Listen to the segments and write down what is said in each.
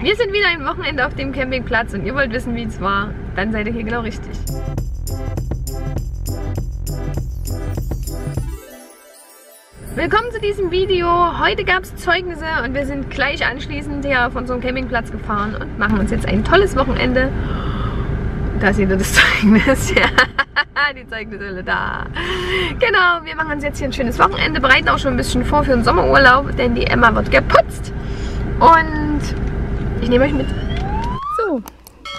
Wir sind wieder ein Wochenende auf dem Campingplatz und ihr wollt wissen, wie es war, dann seid ihr hier genau richtig. Willkommen zu diesem Video. Heute gab es Zeugnisse und wir sind gleich anschließend hier auf unserem Campingplatz gefahren und machen uns jetzt ein tolles Wochenende. Da seht ihr das Zeugnis. Ja, die Zeugnisse da. Genau, wir machen uns jetzt hier ein schönes Wochenende, bereiten auch schon ein bisschen vor für den Sommerurlaub, denn die Emma wird geputzt. Und ich nehme euch mit. So,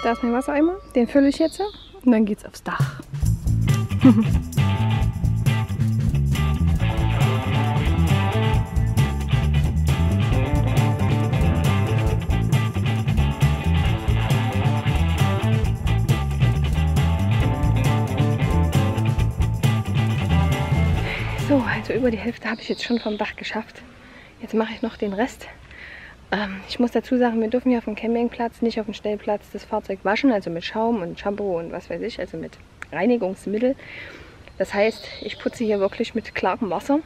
da ist mein Wassereimer. Den fülle ich jetzt und dann geht's aufs Dach. So, also über die Hälfte habe ich jetzt schon vom Dach geschafft. Jetzt mache ich noch den Rest. Ich muss dazu sagen, wir dürfen hier auf dem Campingplatz nicht auf dem Stellplatz das Fahrzeug waschen, also mit Schaum und Shampoo und was weiß ich, also mit Reinigungsmittel. Das heißt, ich putze hier wirklich mit klarem Wasser.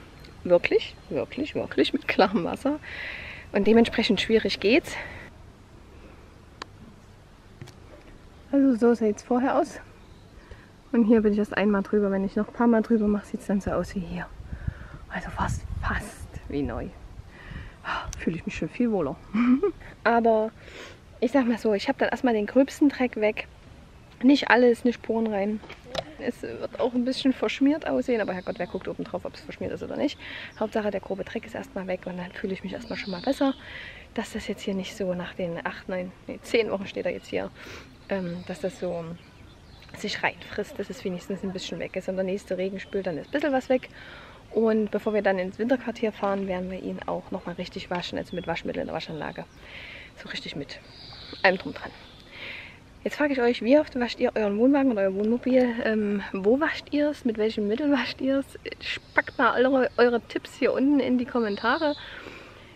Wirklich mit klarem Wasser. Und dementsprechend schwierig geht's. Also so sieht es vorher aus. Und hier bin ich erst einmal drüber. Wenn ich noch ein paar Mal drüber mache, sieht es dann so aus wie hier. Also fast wie neu. Fühle ich mich schon viel wohler. Aber ich sag mal so, ich habe dann erstmal den gröbsten Dreck weg. Nicht alles, nicht Poren rein. Es wird auch ein bisschen verschmiert aussehen, aber Herrgott, wer guckt oben drauf, ob es verschmiert ist oder nicht. Hauptsache der grobe Dreck ist erstmal weg und dann fühle ich mich erstmal schon mal besser, dass das jetzt hier nicht so nach den 10 Wochen steht er jetzt hier, dass das so sich reinfrisst, dass es wenigstens ein bisschen weg ist. Und der nächste Regen spült dann ein bisschen was weg. Und bevor wir dann ins Winterquartier fahren, werden wir ihn auch nochmal richtig waschen, also mit Waschmittel in der Waschanlage. So richtig mit allem drum dran. Jetzt frage ich euch, wie oft wascht ihr euren Wohnwagen oder euer Wohnmobil? Wo wascht ihr es? Mit welchem Mittel wascht ihr es? Packt mal eure Tipps hier unten in die Kommentare.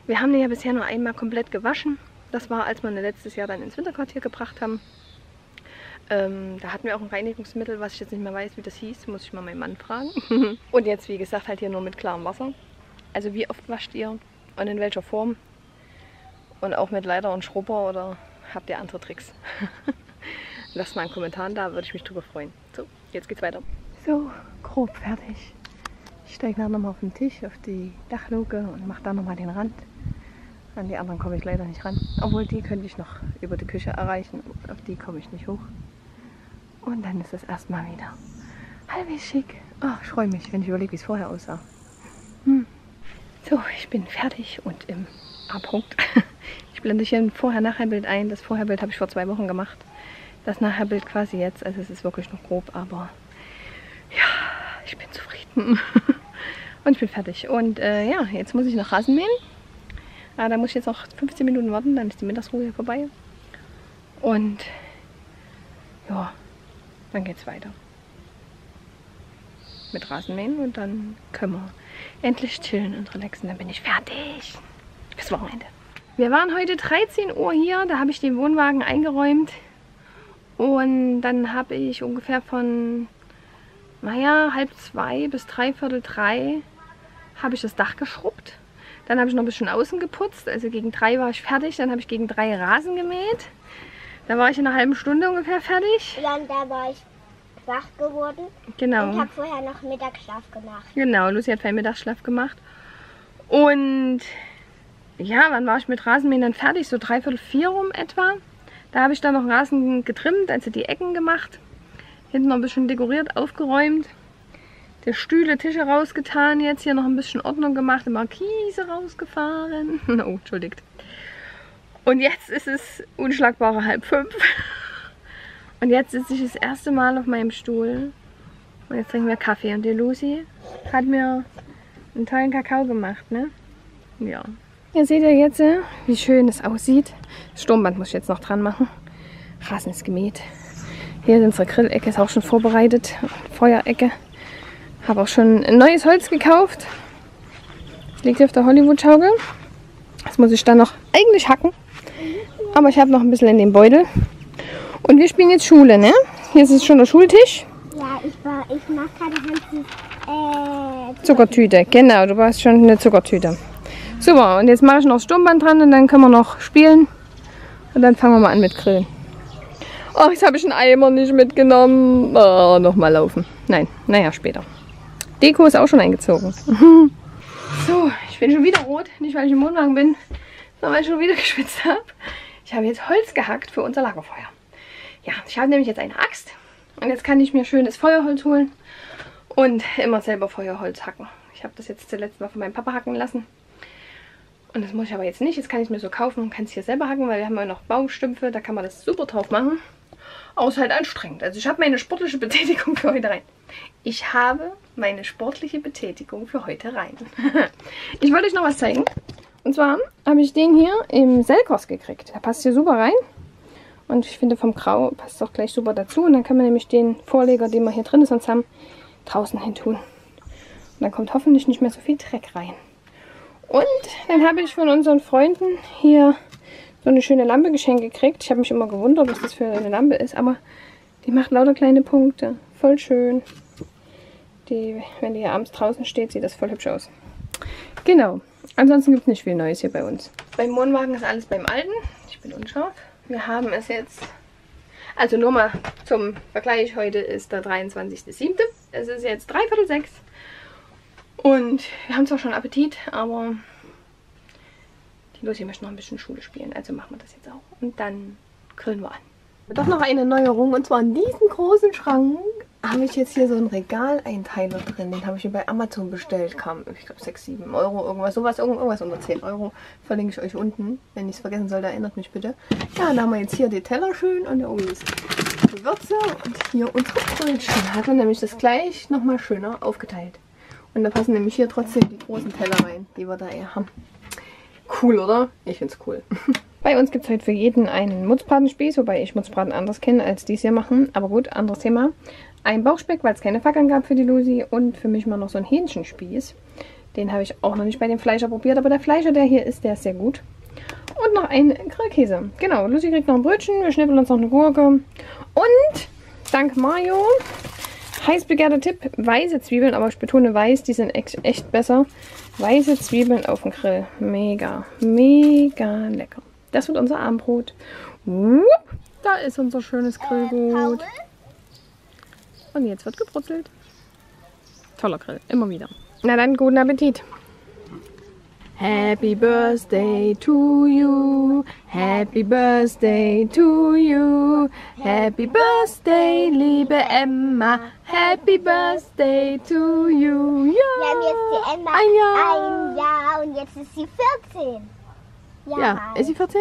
Wir haben den ja bisher nur einmal komplett gewaschen. Das war, als wir ihn letztes Jahr dann ins Winterquartier gebracht haben. Da hatten wir auch ein Reinigungsmittel, was ich jetzt nicht mehr weiß, wie das hieß. Muss ich mal meinen Mann fragen. Und jetzt, wie gesagt, halt hier nur mit klarem Wasser. Also wie oft wascht ihr und in welcher Form? Und auch mit Leiter und Schrubber oder habt ihr andere Tricks? Lasst mal einen Kommentar da, würde ich mich drüber freuen. So, jetzt geht's weiter. So, grob fertig. Ich steige nachher nochmal auf den Tisch, auf die Dachluke und mache da nochmal den Rand. An die anderen komme ich leider nicht ran. Obwohl, die könnte ich noch über die Küche erreichen. Auf die komme ich nicht hoch. Und dann ist es erstmal wieder halbwegs schick. Oh, ich freue mich, wenn ich überlege, wie es vorher aussah. So, ich bin fertig und im A-Punkt. Ich blende hier ein Vorher-Nachher-Bild ein. Das Vorher-Bild habe ich vor 2 Wochen gemacht. Das Nachher-Bild quasi jetzt. Also es ist wirklich noch grob, aber ja, ich bin zufrieden. Und ich bin fertig. Und ja, jetzt muss ich noch Rasen mähen. Da muss ich jetzt noch 15 Minuten warten, dann ist die Mittagsruhe hier vorbei. Und ja, dann geht's weiter. Mit Rasenmähen und dann können wir endlich chillen und relaxen. Dann bin ich fertig. Bis Wochenende. Wir waren heute 13 Uhr hier, da habe ich den Wohnwagen eingeräumt. Und dann habe ich ungefähr von, naja, 1:30 bis 2:45 habe ich das Dach geschrubbt. Dann habe ich noch ein bisschen außen geputzt, also gegen 3 war ich fertig. Dann habe ich gegen 3 Rasen gemäht. Da war ich in einer halben Stunde ungefähr fertig. Dann da war ich wach geworden. Genau. Und habe vorher noch Mittagsschlaf gemacht. Genau, Lucy hat vorhin Mittagsschlaf gemacht. Und ja, wann war ich mit Rasenmähen dann fertig? So 3:45 rum etwa. Da habe ich dann noch Rasen getrimmt, also die Ecken gemacht. Hinten noch ein bisschen dekoriert, aufgeräumt. Die Stühle, Tische rausgetan, jetzt hier noch ein bisschen Ordnung gemacht, die Markise rausgefahren. Oh, entschuldigt. Und jetzt ist es unschlagbare 4:30. Und jetzt sitze ich das erste Mal auf meinem Stuhl. Und jetzt trinken wir Kaffee. Und die Lucy hat mir einen tollen Kakao gemacht, ne? Ja. Hier seht ihr jetzt, wie schön es aussieht. Das Sturmband muss ich jetzt noch dran machen. Rasen ist gemäht. Hier ist unsere Grillecke, ist auch schon vorbereitet. Feuerecke. Habe auch schon ein neues Holz gekauft. Das liegt hier auf der Hollywood-Schaukel. Das muss ich dann noch eigentlich hacken. Aber ich habe noch ein bisschen in dem Beutel. Und wir spielen jetzt Schule, ne? Hier ist schon der Schultisch. Ja, ich mache gerade Zuckertüte, genau. Du brauchst schon eine Zuckertüte. Super, und jetzt mache ich noch das Sturmband dran und dann können wir noch spielen. Und dann fangen wir mal an mit Grillen. Ach, jetzt habe ich einen Eimer nicht mitgenommen. Oh, nochmal laufen. Nein, naja, später. Deko ist auch schon eingezogen. So, ich bin schon wieder rot. Nicht, weil ich im Wohnwagen bin, sondern weil ich schon wieder geschwitzt habe. Ich habe jetzt Holz gehackt für unser Lagerfeuer. Ja, ich habe nämlich jetzt eine Axt. Und jetzt kann ich mir schönes Feuerholz holen. Und immer selber Feuerholz hacken. Ich habe das jetzt zuletzt mal von meinem Papa hacken lassen. Und das muss ich aber jetzt nicht. Jetzt kann ich es mir so kaufen und kann es hier selber hacken, weil wir haben ja noch Baumstümpfe. Da kann man das super drauf machen. Außer halt anstrengend. Also ich habe meine sportliche Betätigung für heute rein. Ich habe meine sportliche Betätigung für heute rein. Ich wollte euch noch was zeigen. Und zwar habe ich den hier im Selkos gekriegt. Der passt hier super rein. Und ich finde vom Grau passt auch gleich super dazu. Und dann kann man nämlich den Vorleger, den wir hier drin sonst haben, draußen hin tun. Und dann kommt hoffentlich nicht mehr so viel Dreck rein. Und dann habe ich von unseren Freunden hier so eine schöne Lampe geschenkt gekriegt. Ich habe mich immer gewundert, was das für eine Lampe ist, aber die macht lauter kleine Punkte. Voll schön. Wenn die hier abends draußen steht, sieht das voll hübsch aus. Genau. Ansonsten gibt es nicht viel Neues hier bei uns. Beim Wohnwagen ist alles beim Alten. Ich bin unscharf. Wir haben es jetzt, also nur mal zum Vergleich, heute ist der 23.07. Es ist jetzt 5:45. Und wir haben zwar schon Appetit, aber die Lucy möchte noch ein bisschen Schule spielen, also machen wir das jetzt auch. Und dann grillen wir an. Doch noch eine Neuerung, und zwar in diesem großen Schrank habe ich jetzt hier so einen Regaleinteiler drin. Den habe ich mir bei Amazon bestellt. Kam, ich glaube, 6, 7 Euro, irgendwas unter 10 Euro. Verlinke ich euch unten. Wenn ich es vergessen sollte, erinnert mich bitte. Ja, dann haben wir jetzt hier die Teller schön und da oben ist Gewürze und hier unsere Brötchen. Hat man nämlich das gleich nochmal schöner aufgeteilt. Und da passen nämlich hier trotzdem die großen Teller rein, die wir da eher haben. Cool, oder? Ich finde es cool. Bei uns gibt es heute für jeden einen Mutzbratenspieß, wobei ich Mutzbraten anders kenne als dies hier machen. Aber gut, anderes Thema. Ein Bauchspeck, weil es keine Fackeln gab für die Lucy. Und für mich mal noch so ein Hähnchenspieß. Den habe ich auch noch nicht bei dem Fleischer probiert. Aber der Fleischer, der hier ist, der ist sehr gut. Und noch ein Grillkäse. Genau, Lucy kriegt noch ein Brötchen. Wir schnippeln uns noch eine Gurke. Und dank Mario, heiß begehrter Tipp, weiße Zwiebeln. Aber ich betone weiß, die sind echt besser. Weiße Zwiebeln auf dem Grill. Mega, mega lecker. Das wird unser Abendbrot. Da ist unser schönes Grillgut. Und jetzt wird gebrutzelt. Toller Grill, immer wieder. Na dann, guten Appetit. Happy Birthday to you. Happy Birthday to you. Happy Birthday, liebe Emma. Happy Birthday to you. Ja. Wir haben jetzt die Emma ein Jahr und jetzt ist sie 14. Ja, ist sie 14?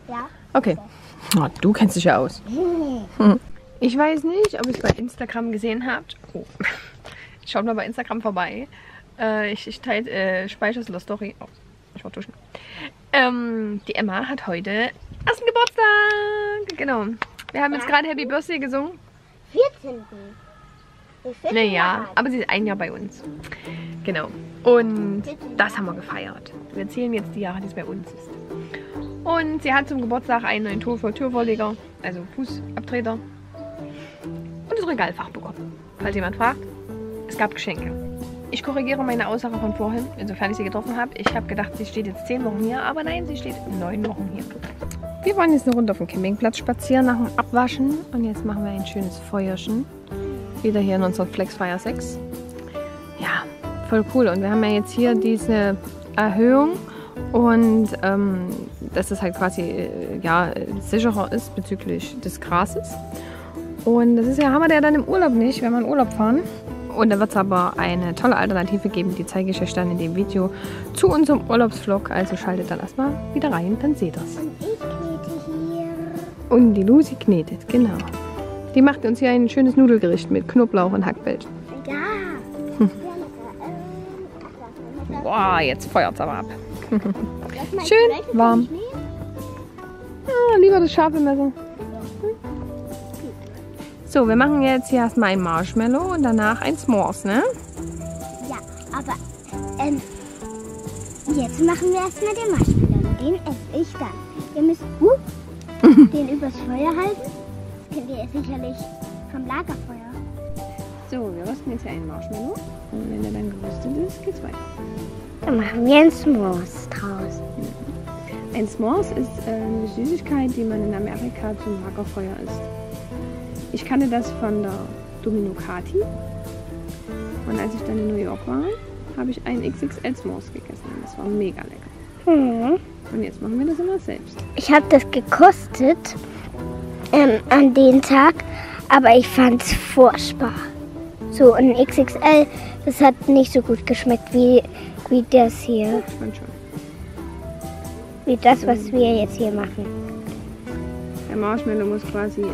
Ja. Okay. Oh, du kennst dich ja aus. Ich weiß nicht, ob ihr es bei Instagram gesehen habt. Oh. Schaut mal bei Instagram vorbei. Ich speichere es in der Story. Oh, ich war duschen. Die Emma hat heute ersten Geburtstag. Genau. Wir haben jetzt gerade Happy Birthday gesungen. 14. Naja, aber sie ist ein Jahr bei uns. Genau. Und das haben wir gefeiert. Wir zählen jetzt die Jahre, die es bei uns ist. Und sie hat zum Geburtstag einen neuen Türvorleger, also Fußabtreter. Und das Regalfach bekommen. Falls jemand fragt, es gab Geschenke. Ich korrigiere meine Aussage von vorhin, insofern ich sie getroffen habe. Ich habe gedacht, sie steht jetzt 10 Wochen hier, aber nein, sie steht 9 Wochen hier. Wir wollen jetzt eine Runde auf dem Campingplatz spazieren nach dem Abwaschen. Und jetzt machen wir ein schönes Feuerchen. Wieder hier in unserem Flexfire 6. Ja, voll cool. Und wir haben ja jetzt hier diese Erhöhung. Und dass es halt quasi sicherer ist bezüglich des Grases. Und das ist ja, haben wir ja dann im Urlaub nicht, wenn wir in Urlaub fahren. Und da wird es aber eine tolle Alternative geben, die zeige ich euch dann in dem Video zu unserem Urlaubsvlog. Also schaltet dann erstmal wieder rein, dann seht ihr es. Und ich knete hier. Und die Lucy knetet, genau. Die macht uns hier ein schönes Nudelgericht mit Knoblauch und Hackfeld. Ja. Boah, jetzt feuert es aber ab. Schön warm. Ah, lieber das scharfe Messer. So, wir machen jetzt hier erstmal ein Marshmallow und danach ein S'mores, ne? Ja, aber jetzt machen wir erstmal den Marshmallow. Den esse ich dann. Wir müssen den übers Feuer halten. Das kennt ihr sicherlich vom Lagerfeuer. So, wir rösten jetzt hier einen Marshmallow. Und wenn der dann geröstet ist, geht's weiter. Dann machen wir ein S'mores draus. Ein S'mores ist eine Süßigkeit, die man in Amerika zum Lagerfeuer isst. Ich kannte das von der Domino Kati. Und als ich dann in New York war, habe ich einen XXL S'mores gegessen. Das war mega lecker. Mhm. Und jetzt machen wir das immer selbst. Ich habe das gekostet an den Tag, aber ich fand es furchtbar. So ein XXL, das hat nicht so gut geschmeckt wie das hier. Ich fand schon. Wie das, was wir jetzt hier machen. Der Marshmallow muss quasi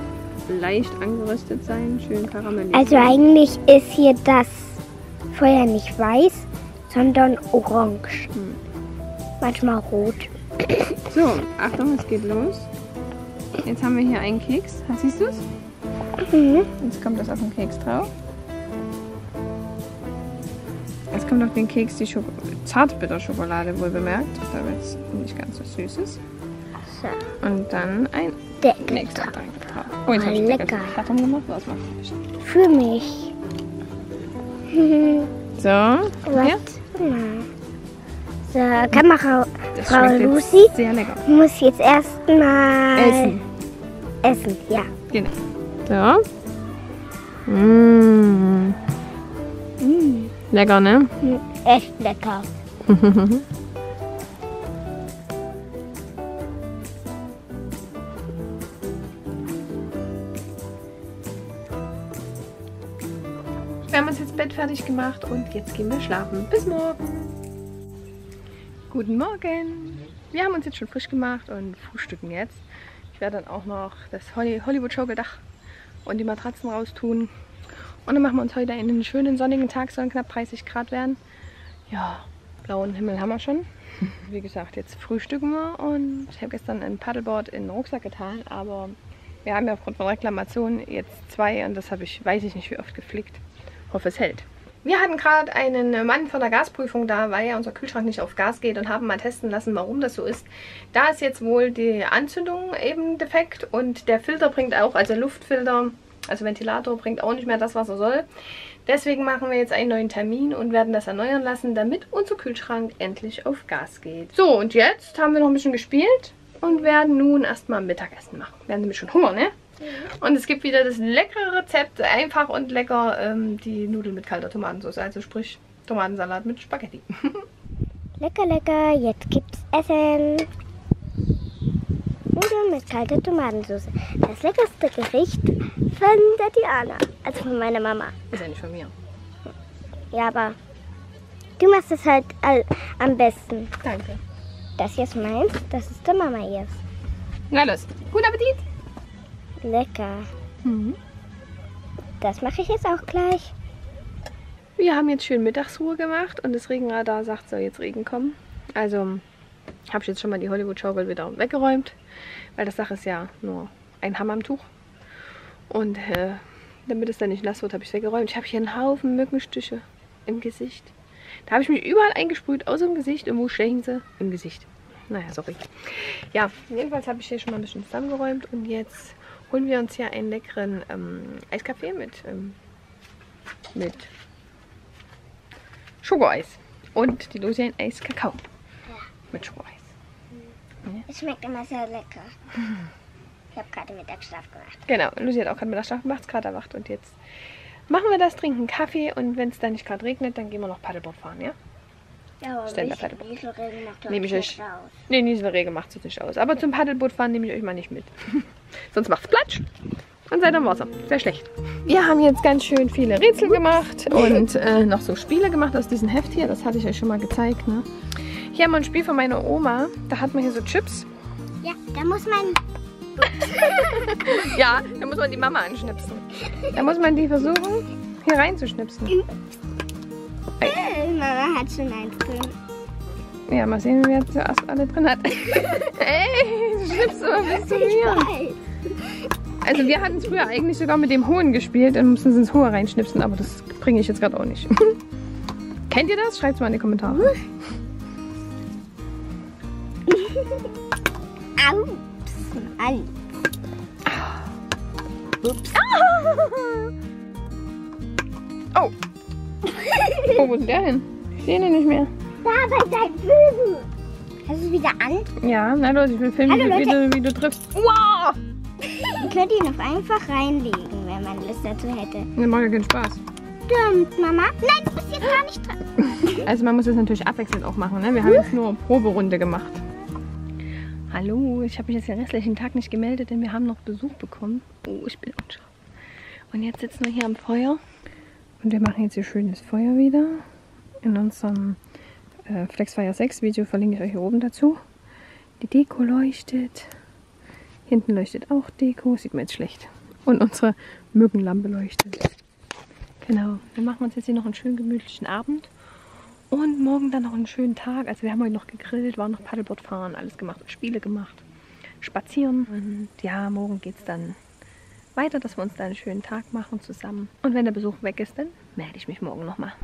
leicht angeröstet sein, schön karamellisiert. Also eigentlich ist hier das Feuer nicht weiß, sondern orange. Manchmal rot. So, Achtung, es geht los. Jetzt haben wir hier einen Keks. Siehst du es? Mhm. Jetzt kommt das auf den Keks drauf. Jetzt kommt auf den Keks die Zartbitterschokolade, wohl bemerkt, damit es nicht ganz so süß ist. So. Und dann ein Deckel nächster drauf. Deckel drauf. Oh, jetzt habe ich Lecker. Deckel Karton gemacht. Was mache ich? Für mich. So, ja. Warte mal. So, Kamera Das Frau schmeckt Lucy jetzt sehr lecker. muss jetzt erstmal Essen. ja. Genau. So. Mmh. Lecker, ne? Echt lecker. Wir haben uns jetzt Bett fertig gemacht und jetzt gehen wir schlafen. Bis morgen. Guten Morgen. Wir haben uns jetzt schon frisch gemacht und frühstücken jetzt. Ich werde dann auch noch das Hollywood-Schogeldach und die Matratzen raustun. Und dann machen wir uns heute einen schönen sonnigen Tag, sollen knapp 30 Grad werden. Ja, blauen Himmel haben wir schon. Wie gesagt, jetzt frühstücken wir und ich habe gestern ein Paddleboard in den Rucksack getan, aber wir haben ja aufgrund von Reklamationen jetzt 2 und das habe ich, weiß ich nicht wie oft geflickt. Hoffe, es hält. Wir hatten gerade einen Mann von der Gasprüfung da, weil ja unser Kühlschrank nicht auf Gas geht und haben mal testen lassen, warum das so ist. Da ist jetzt wohl die Anzündung eben defekt und der Filter bringt auch, also Luftfilter, also Ventilator bringt auch nicht mehr das, was er soll. Deswegen machen wir jetzt einen neuen Termin und werden das erneuern lassen, damit unser Kühlschrank endlich auf Gas geht. So, und jetzt haben wir noch ein bisschen gespielt und werden nun erstmal Mittagessen machen. Wir haben nämlich schon Hunger, ne? Und es gibt wieder das leckere Rezept, einfach und lecker, die Nudeln mit kalter Tomatensauce, also sprich Tomatensalat mit Spaghetti. Lecker, lecker. Jetzt gibt's Essen. Nudeln mit kalter Tomatensauce. Das leckerste Gericht von der Diana, also von meiner Mama. Ist ja nicht von mir. Ja, aber du machst es halt am besten. Danke. Das hier ist meins, das ist der Mama ihrs. Na los, guten Appetit! Lecker. Das mache ich jetzt auch gleich. Wir haben jetzt schön Mittagsruhe gemacht und das Regenradar sagt, soll jetzt Regen kommen. Also habe ich jetzt schon mal die Hollywood-Schaukel wieder weggeräumt, weil das Dach ist ja nur ein Hammamtuch. Und damit es dann nicht nass wird, habe ich es weggeräumt. Ich habe hier einen Haufen Mückenstiche im Gesicht. Da habe ich mich überall eingesprüht, außer im Gesicht. Und wo stechen sie? Im Gesicht. Naja, sorry. Ja, jedenfalls habe ich hier schon mal ein bisschen zusammengeräumt und jetzt holen wir uns hier einen leckeren Eiskaffee mit Schokoeis. Und die Lucy ein Eiskakao mit Schokoeis. Es schmeckt immer sehr lecker. Ich habe gerade Mittagsschlaf gemacht. Genau, Lucy hat auch gerade Mittagsschlaf gemacht, ist gerade erwacht. Und jetzt machen wir das, trinken Kaffee und wenn es dann nicht gerade regnet, dann gehen wir noch Paddleboard fahren, ja? Ja, aber Nieselregen macht doch nehme ich nicht euch. aus. Nee, Nieselregen macht es nicht aus. Aber zum Paddleboot fahren nehme ich euch mal nicht mit. Sonst macht's Platsch und seid am Wasser. Wäre schlecht. Wir haben jetzt ganz schön viele Rätsel gemacht und noch so Spiele gemacht aus diesem Heft hier. Das hatte ich euch schon mal gezeigt. Ne? Hier haben wir ein Spiel von meiner Oma. Da hat man hier so Chips. Ja, da muss man... Ja, da muss man die Mama anschnipsen. Da muss man die versuchen, hier reinzuschnipsen. Mama hat schon eins drin. Ja, mal sehen, wer zuerst alle drin hat. Ey, du schnippst immer bis zu mir. Also wir hatten es früher eigentlich sogar mit dem Hohen gespielt. Dann mussten sie ins Hohe reinschnipsen, aber das bringe ich jetzt gerade auch nicht. Kennt ihr das? Schreibt es mal in die Kommentare. Ups. Ups. Oh. Oh, wo ist der hin? Ich sehe ihn nicht mehr. Da bei deinem Böden. Hast du es wieder an? Ja, na los, ich will filmen, Hallo, wie du triffst. Wow! Man könnte ihn auch einfach reinlegen, wenn man Lust dazu hätte. Das macht ja keinen Spaß. Stimmt, Mama. Nein, du bist jetzt gar nicht dran. Also man muss das natürlich abwechselnd auch machen, ne? Wir haben jetzt nur Proberunde gemacht. Hallo, ich habe mich jetzt den restlichen Tag nicht gemeldet, denn wir haben noch Besuch bekommen. Oh, ich bin unscharf. Und jetzt sitzen wir hier am Feuer. Und wir machen jetzt hier schönes Feuer wieder. In unserem Flexfire 6 Video verlinke ich euch hier oben dazu. Die Deko leuchtet. Hinten leuchtet auch Deko, sieht man jetzt schlecht. Und unsere Mückenlampe leuchtet. Genau, wir machen uns jetzt hier noch einen schönen gemütlichen Abend. Und morgen dann noch einen schönen Tag. Also wir haben heute noch gegrillt, waren noch Paddleboard fahren, alles gemacht, Spiele gemacht, spazieren. Und ja, morgen geht es dann weiter, dass wir uns da einen schönen Tag machen zusammen. Und wenn der Besuch weg ist, dann melde ich mich morgen nochmal.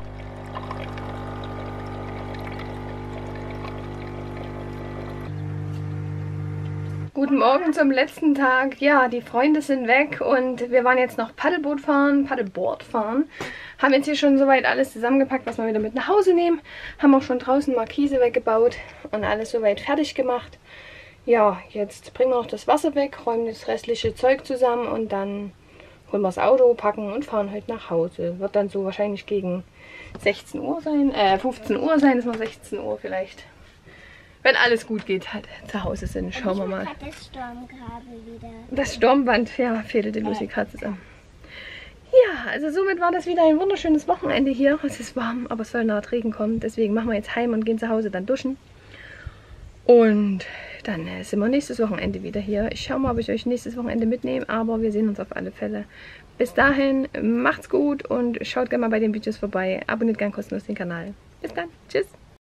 Guten Morgen zum letzten Tag. Ja, die Freunde sind weg und wir waren jetzt noch Paddleboard fahren. Haben jetzt hier schon soweit alles zusammengepackt, was wir wieder mit nach Hause nehmen. Haben auch schon draußen Markise weggebaut und alles soweit fertig gemacht. Ja, jetzt bringen wir noch das Wasser weg, räumen das restliche Zeug zusammen und dann holen wir das Auto, packen und fahren heute nach Hause. Wird dann so wahrscheinlich gegen 16 Uhr sein, 15 Uhr sein, ist mal 16 Uhr vielleicht. Wenn alles gut geht, halt zu Hause sind. Schauen wir mal. Das Sturmgrabe wieder. Das Sturmband, ja, fädelte Lucy gerade zusammen. Ja, also somit war das wieder ein wunderschönes Wochenende hier. Es ist warm, aber es soll nahe Regen kommen. Deswegen machen wir jetzt heim und gehen zu Hause dann duschen. Und dann sind wir nächstes Wochenende wieder hier. Ich schaue mal, ob ich euch nächstes Wochenende mitnehme, aber wir sehen uns auf alle Fälle. Bis dahin, macht's gut und schaut gerne mal bei den Videos vorbei. Abonniert gerne kostenlos den Kanal. Bis dann, tschüss.